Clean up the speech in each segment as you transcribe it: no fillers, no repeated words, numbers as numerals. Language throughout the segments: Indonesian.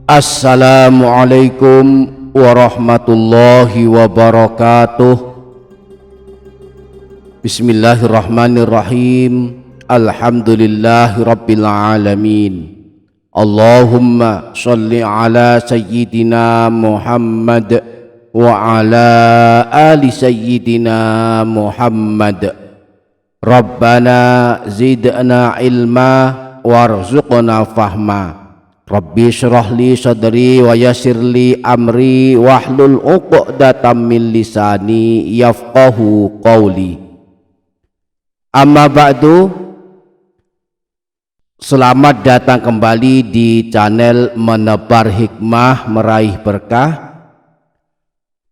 Assalamualaikum warahmatullahi wabarakatuh. Bismillahirrahmanirrahim. Alhamdulillahi rabbil alamin. Allahumma sholli ala sayyidina Muhammad wa ala ali sayyidina Muhammad. Rabbana zidna ilma warzuqna fahma. Rabbi syrah li sadri wa yassir li amri wahlul 'uqdatam min lisani yafqahu qawli. Amma ba'du. Selamat datang kembali di channel Menebar Hikmah Meraih Berkah.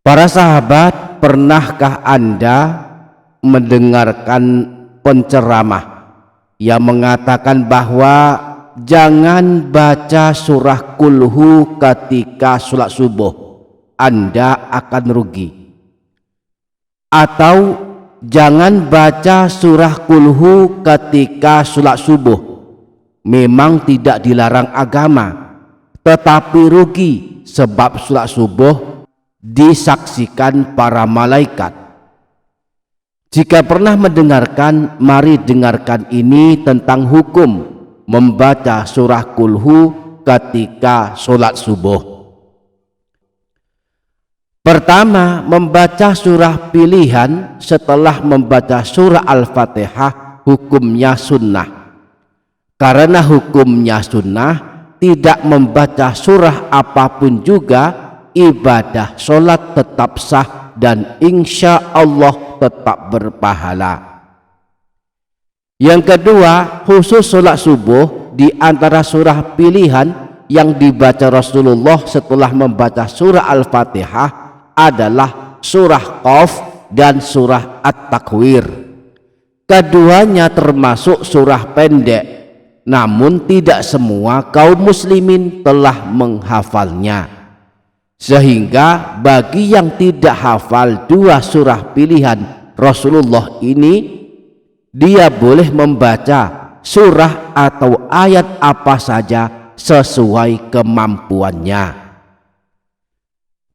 Para sahabat, pernahkah Anda mendengarkan penceramah yang mengatakan bahwa jangan baca surah kulhu ketika sholat subuh, Anda akan rugi? Atau jangan baca surah kulhu ketika sholat subuh, memang tidak dilarang agama, tetapi rugi sebab sholat subuh disaksikan para malaikat. Jika pernah mendengarkan, mari dengarkan ini tentang hukum membaca surah kulhu ketika sholat subuh. Pertama, membaca surah pilihan setelah membaca surah Al-Fatihah hukumnya sunnah. Karena hukumnya sunnah, tidak membaca surah apapun juga ibadah sholat tetap sah dan insya Allah tetap berpahala. Yang kedua, khusus sholat subuh, di antara surah pilihan yang dibaca Rasulullah setelah membaca surah Al-Fatihah adalah surah Qaf dan surah At-Takwir. Keduanya termasuk surah pendek, namun tidak semua kaum muslimin telah menghafalnya. Sehingga bagi yang tidak hafal dua surah pilihan Rasulullah ini, dia boleh membaca surah atau ayat apa saja sesuai kemampuannya.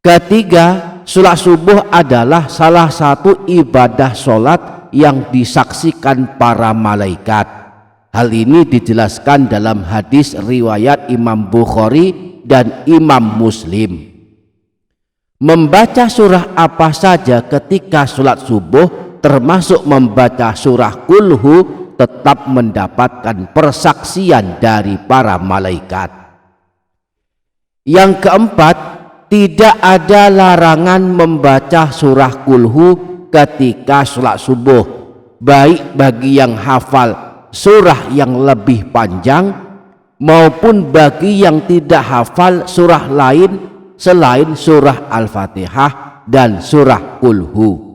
Ketiga, sholat subuh adalah salah satu ibadah sholat yang disaksikan para malaikat. Hal ini dijelaskan dalam hadis riwayat Imam Bukhari dan Imam Muslim. Membaca surah apa saja ketika sholat subuh, termasuk membaca surah kulhu, tetap mendapatkan persaksian dari para malaikat. Yang keempat, tidak ada larangan membaca surah kulhu ketika sholat subuh, baik bagi yang hafal surah yang lebih panjang maupun bagi yang tidak hafal surah lain selain surah Al-Fatihah dan surah kulhu.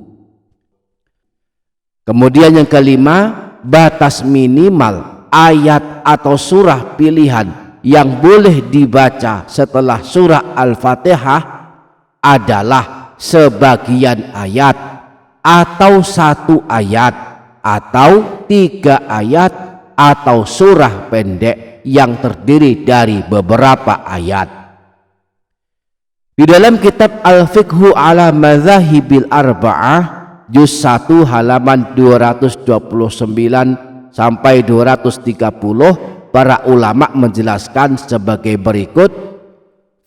Kemudian yang kelima, batas minimal ayat atau surah pilihan yang boleh dibaca setelah surah Al-Fatihah adalah sebagian ayat atau satu ayat atau tiga ayat atau surah pendek yang terdiri dari beberapa ayat. Di dalam kitab Al-Fiqhu ala Madzahibil Arba'ah juz 1 halaman 229 sampai 230, para ulama menjelaskan sebagai berikut: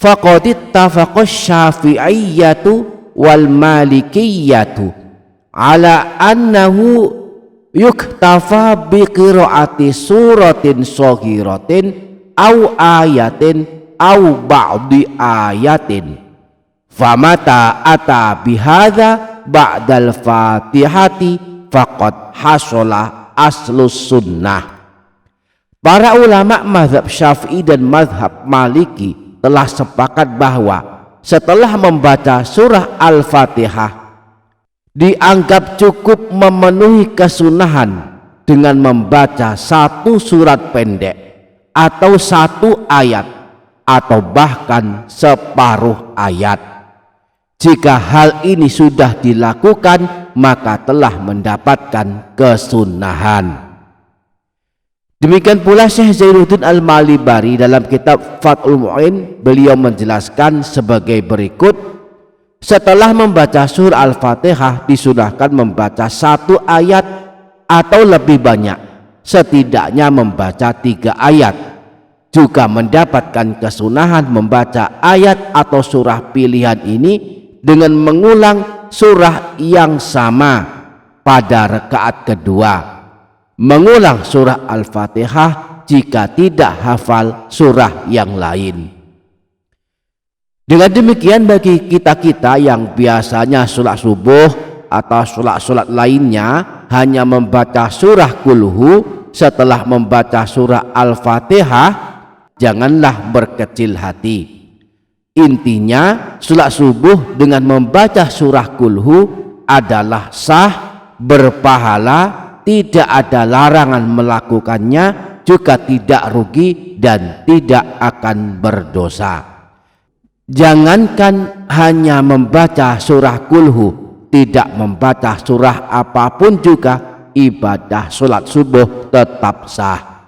faqad ittafaqash syafi'iyyatu wal malikiyyatu ala annahu yuktafa bi qiraati suratin shaghiratin aw ayatin aw ba'di ayatin, famata ata bihadza ba'dal fatihati faqad hasola aslus sunnah. Para ulama mazhab Syafi'i dan mazhab Maliki telah sepakat bahwa setelah membaca surah Al-Fatihah dianggap cukup memenuhi kesunahan dengan membaca satu surat pendek atau satu ayat atau bahkan separuh ayat. Jika hal ini sudah dilakukan, maka telah mendapatkan kesunahan. Demikian pula Syekh Zainuddin Al-Malibari dalam kitab Fathul Mu'in, beliau menjelaskan sebagai berikut: setelah membaca surah Al-Fatihah disunahkan membaca 1 ayat atau lebih banyak, setidaknya membaca 3 ayat. Juga mendapatkan kesunahan membaca ayat atau surah pilihan ini dengan mengulang surah yang sama pada rakaat kedua, mengulang surah Al-Fatihah jika tidak hafal surah yang lain. Dengan demikian, bagi kita-kita yang biasanya sholat subuh atau sholat lainnya hanya membaca surah Kulhu setelah membaca surah Al-Fatihah, janganlah berkecil hati. Intinya, sholat subuh dengan membaca surah Kulhu adalah sah, berpahala, tidak ada larangan melakukannya, juga tidak rugi dan tidak akan berdosa. Jangankan hanya membaca surah Kulhu, tidak membaca surah apapun juga ibadah sholat subuh tetap sah.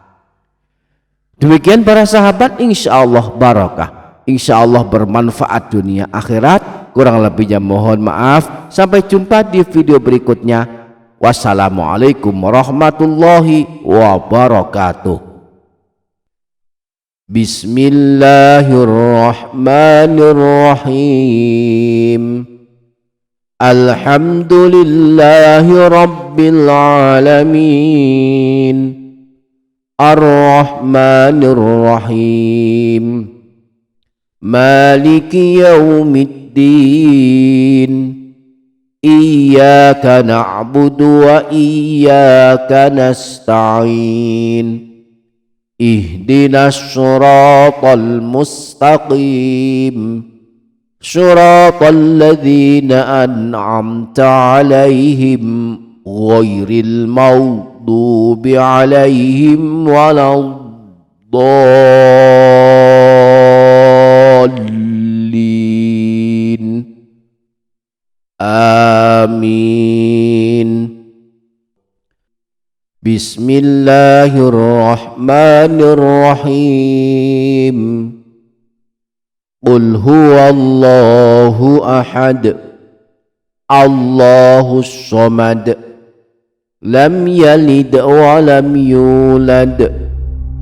Demikian para sahabat, insya Allah barakah, insya Allah bermanfaat dunia akhirat. Kurang lebihnya mohon maaf. Sampai jumpa di video berikutnya. Wassalamualaikum warahmatullahi wabarakatuh. Bismillahirrahmanirrahim. Alhamdulillahi rabbil alamin. Ar-Rahmanir-Rahim. Maliki yaumiddin. Iyyaka na'budu wa iyyaka nasta'in. Ihdinas siratal mustaqim. Siratal ladzina an'amta 'alaihim ghairil maghdubi 'alaihim waladdallin. Amin. Bismillahirrahmanirrahim. Qul huwallahu ahad. Allahus samad. Lam yalid wa lam yulad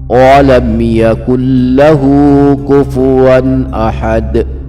wa lam yakul lahu kufuwan ahad.